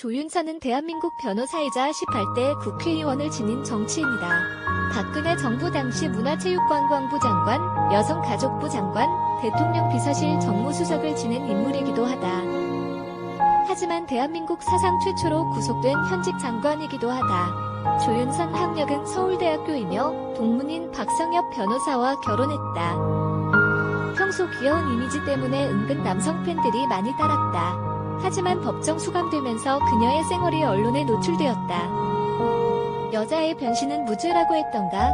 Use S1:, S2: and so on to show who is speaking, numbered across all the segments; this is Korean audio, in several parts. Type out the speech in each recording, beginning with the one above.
S1: 조윤선은 대한민국 변호사이자 18대 국회의원을 지닌 정치인이다. 박근혜 정부 당시 문화체육관광부 장관, 여성가족부 장관, 대통령 비서실 정무수석을 지낸 인물이기도 하다. 하지만 대한민국 사상 최초로 구속된 현직 장관이기도 하다. 조윤선 학력은 서울대학교이며 동문인 박성엽 변호사와 결혼했다. 평소 귀여운 이미지 때문에 은근 남성 팬들이 많이 따랐다. 하지만 법정 수감되면서 그녀의 생얼이 언론에 노출되었다. 여자의 변신은 무죄라고 했던가?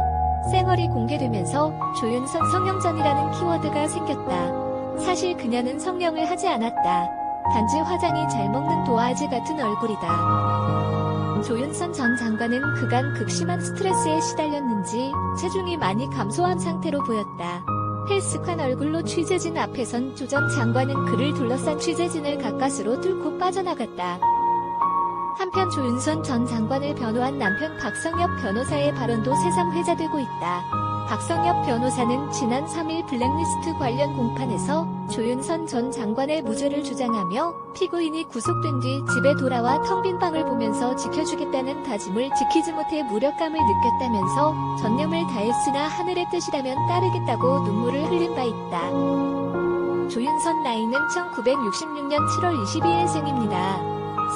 S1: 생얼이 공개되면서 조윤선 성형전이라는 키워드가 생겼다. 사실 그녀는 성형을 하지 않았다. 단지 화장이 잘 먹는 도화지 같은 얼굴이다. 조윤선 전 장관은 그간 극심한 스트레스에 시달렸는지 체중이 많이 감소한 상태로 보였다. 헬스한 얼굴로 취재진 앞에선 조 전 장관은 그를 둘러싼 취재진을 가까스로 뚫고 빠져나갔다. 한편 조윤선 전 장관을 변호한 남편 박성엽 변호사의 발언도 새삼 회자되고 있다. 박성엽 변호사는 지난 3일 블랙리스트 관련 공판에서 조윤선 전 장관의 무죄를 주장하며 피고인이 구속된 뒤 집에 돌아와 텅 빈 방을 보면서 지켜주겠다는 다짐을 지키지 못해 무력감을 느꼈다면서 전념을 다했으나 하늘의 뜻이라면 따르겠다고 눈물을 흘린 바 있다. 조윤선 나이는 1966년 7월 22일생입니다.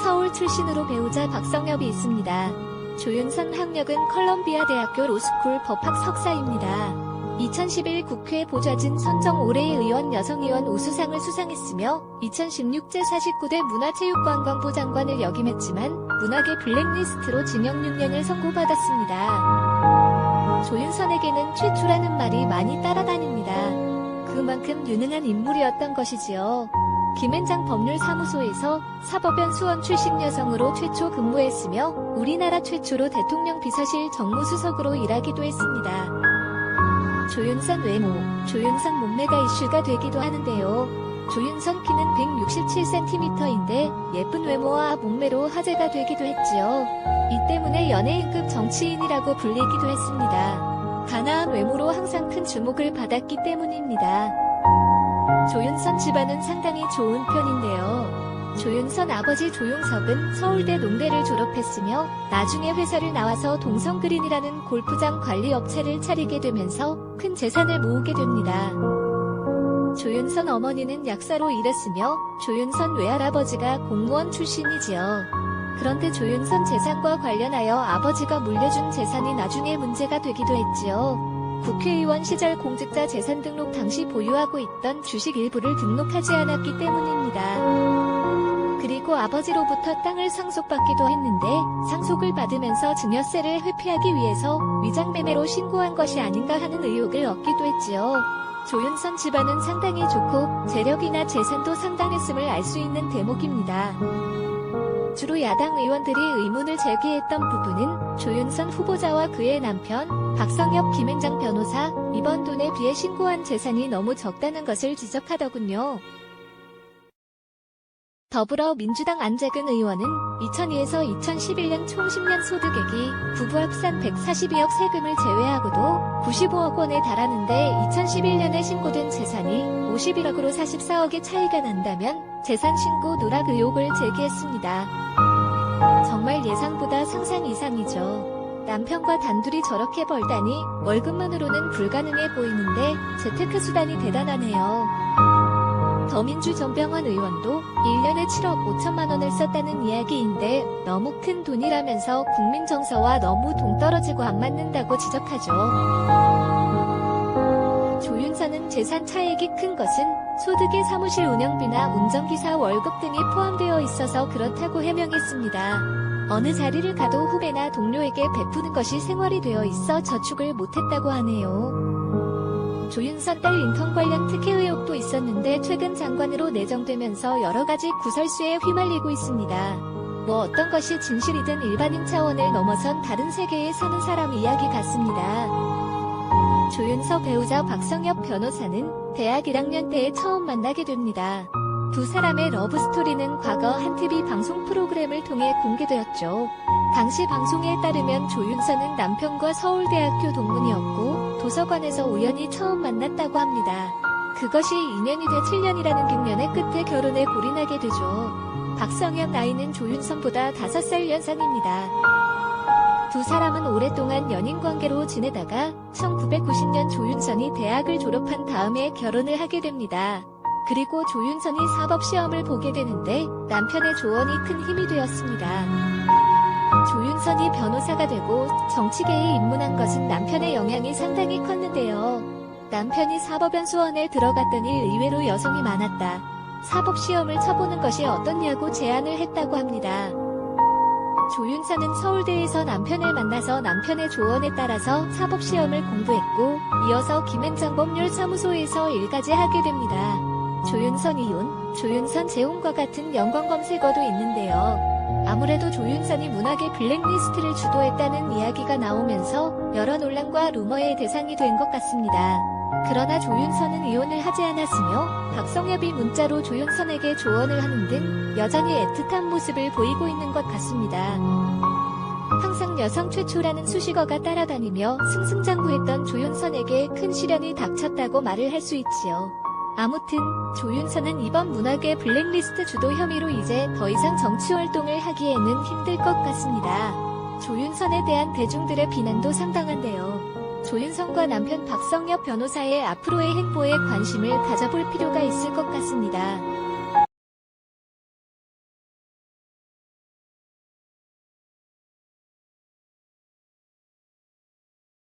S1: 서울 출신으로 배우자 박성엽이 있습니다. 조윤선 학력은 컬럼비아 대학교 로스쿨 법학 석사입니다. 2011 국회 보좌진 선정 올해의 의원 여성의원 우수상을 수상했으며 2016 제49대 문화체육관광부 장관을 역임했지만 문학의 블랙리스트로 징역 6년을 선고받았습니다. 조윤선에게는 최초라는 말이 많이 따라다닙니다. 그만큼 유능한 인물이었던 것이지요. 김앤장 법률사무소에서 사법연 수원 출신 여성으로 최초 근무했으며 우리나라 최초로 대통령 비서실 정무수석으로 일하기도 했습니다. 조윤선 외모, 조윤선 몸매가 이슈가 되기도 하는데요. 조윤선 키는 167cm인데 예쁜 외모와 몸매로 화제가 되기도 했지요. 이 때문에 연예인급 정치인이라고 불리기도 했습니다. 가나한 외모로 항상 큰 주목을 받았기 때문입니다. 조윤선 집안은 상당히 좋은 편인데요. 조윤선 아버지 조용섭은 서울대 농대를 졸업했으며 나중에 회사를 나와서 동성그린이라는 골프장 관리 업체를 차리게 되면서 큰 재산을 모으게 됩니다. 조윤선 어머니는 약사로 일했으며 조윤선 외할아버지가 공무원 출신이지요. 그런데 조윤선 재산과 관련하여 아버지가 물려준 재산이 나중에 문제가 되기도 했지요. 국회의원 시절 공직자 재산 등록 당시 보유하고 있던 주식 일부를 등록하지 않았기 때문입니다. 그리고 아버지로부터 땅을 상속받기도 했는데 상속을 받으면서 증여세를 회피하기 위해서 위장매매로 신고한 것이 아닌가 하는 의혹을 얻기도 했지요. 조윤선 집안은 상당히 좋고 재력이나 재산도 상당했음을 알 수 있는 대목입니다. 주로 야당 의원들이 의문을 제기했던 부분은 조윤선 후보자와 그의 남편 박성엽 김앤장 변호사 이번 돈에 비해 신고한 재산이 너무 적다는 것을 지적하더군요. 더불어민주당 안재근 의원은 2002에서 2011년 총 10년 소득액이 부부 합산 142억 세금을 제외하고도 95억 원에 달하는데 2011년에 신고된 재산이 51억으로 44억의 차이가 난다면 재산 신고 누락 의혹을 제기했습니다. 정말 예상보다 상상 이상이죠. 남편과 단둘이 저렇게 벌다니 월급만으로는 불가능해 보이는데 재테크 수단이 대단하네요. 더민주 전병헌 의원도 1년에 7억 5천만 원을 썼다는 이야기인데 너무 큰 돈이라면서 국민 정서와 너무 동떨어지고 안 맞는다고 지적하죠. 조윤선은 재산 차익이 큰 것은 소득의 사무실 운영비나 운전기사 월급 등이 포함되어 있어서 그렇다고 해명했습니다. 어느 자리를 가도 후배나 동료에게 베푸는 것이 생활이 되어 있어 저축을 못했다고 하네요. 조윤선 딸 인턴 관련 특혜 의혹도 있었는데 최근 장관으로 내정되면서 여러가지 구설수에 휘말리고 있습니다. 뭐 어떤 것이 진실이든 일반인 차원을 넘어선 다른 세계에 사는 사람 이야기 같습니다. 조윤서 배우자 박성엽 변호사는 대학 1학년 때에 처음 만나게 됩니다. 두 사람의 러브스토리는 과거 한 TV 방송 프로그램을 통해 공개되었죠. 당시 방송에 따르면 조윤선은 남편과 서울대학교 동문이었고 도서관에서 우연히 처음 만났다고 합니다. 그것이 인연이 돼 7년이라는 경련의 끝에 결혼에 골인하게 되죠. 박성엽 나이는 조윤선보다 5살 연상입니다. 두 사람은 오랫동안 연인 관계로 지내다가 1990년 조윤선이 대학을 졸업한 다음에 결혼을 하게 됩니다. 그리고 조윤선이 사법시험을 보게 되는데 남편의 조언이 큰 힘이 되었습니다. 조윤선이 변호사가 되고 정치계에 입문한 것은 남편의 영향이 상당히 컸는데요. 남편이 사법연수원에 들어갔더니 의외로 여성이 많았다. 사법시험을 쳐보는 것이 어떻냐고 제안을 했다고 합니다. 조윤선은 서울대에서 남편을 만나서 남편의 조언에 따라서 사법시험을 공부했고 이어서 김앤장법률사무소에서 일까지 하게 됩니다. 조윤선 이혼, 조윤선 재혼과 같은 연관 검색어도 있는데요. 아무래도 조윤선이 문학의 블랙리스트를 주도했다는 이야기가 나오면서 여러 논란과 루머의 대상이 된 것 같습니다. 그러나 조윤선은 이혼을 하지 않았으며 박성엽이 문자로 조윤선에게 조언을 하는 등 여전히 애틋한 모습을 보이고 있는 것 같습니다. 항상 여성 최초라는 수식어가 따라다니며 승승장구했던 조윤선에게 큰 시련이 닥쳤다고 말을 할 수 있지요. 아무튼 조윤선은 이번 문학의 블랙리스트 주도 혐의로 이제 더 이상 정치 활동을 하기에는 힘들 것 같습니다. 조윤선에 대한 대중들의 비난도 상당한데요. 조윤선과 남편 박성엽 변호사의 앞으로의 행보에 관심을 가져볼 필요가 있을 것 같습니다.